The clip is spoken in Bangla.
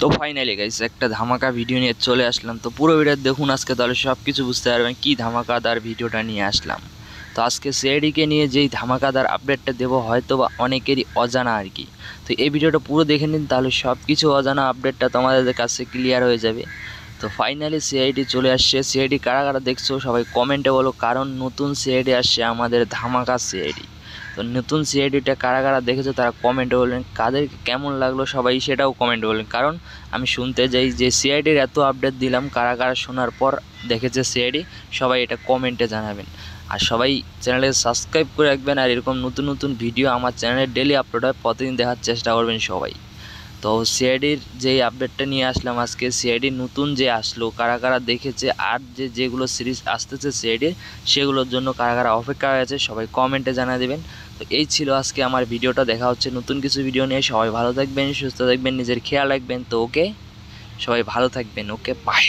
তো ফাইনালি গাইস একটা ধামাকা ভিডিও নিয়ে চলে আসলাম। তো পুরো ভিডিও দেখুন আজকে, তাহলে সব কিছু বুঝতে পারবেন কী ধামাকাদার ভিডিওটা নিয়ে আসলাম। তো আজকে সিআইডিকে নিয়ে যেই ধামাকাদার আপডেটটা দেবো হয়তো বা অনেকেরই অজানা আর কি। তো এই ভিডিওটা পুরো দেখে নিন, তাহলে সব কিছু অজানা আপডেটটা তোমাদের কাছে ক্লিয়ার হয়ে যাবে। তো ফাইনালি সিআইডি চলে আসছে। সিআইডি কারা কারা দেখছো সবাই কমেন্টে বলো, কারণ নতুন সিআইডি আসছে আমাদের ধামাকা সিআইডি। তো নতুন সিআইডিটা কারা কারা দেখেছো তারা কমেন্টে বলবেন, কাদেরকে কেমন লাগলো সবাই সেটাও কমেন্টে বলবেন, কারণ আমি শুনতে যাই যে সিআইডির এত আপডেট দিলাম, কারা কারা শোনার পর দেখেছে সিআইডি সবাই এটা কমেন্টে জানাবেন। আর সবাই চ্যানেলে সাবস্ক্রাইব করে রাখবেন, আর এরকম নতুন নতুন ভিডিও আমার চ্যানেলে ডেলি আপলোড হয়, প্রতিদিন দেখার চেষ্টা করবেন সবাই। তো সিআইডির যেই আপডেটটা নিয়ে আসলাম আজকে, সিআইডি নতুন যে আসলো কারা কারা দেখেছে, আর যেগুলো সিরিজ আসতেছে সিআইডির সেগুলোর জন্য কারা কারা অপেক্ষা হয়ে আছে সবাই কমেন্টে জানিয়ে দেবেন। তো এই ছিল আজকে আমার ভিডিওটা, দেখা হচ্ছে নতুন কিছু ভিডিও নিয়ে। সবাই ভালো থাকবেন, সুস্থ থাকবেন, নিজের খেয়াল রাখবেন। তো ওকে, সবাই ভালো থাকবেন, ওকে বাই।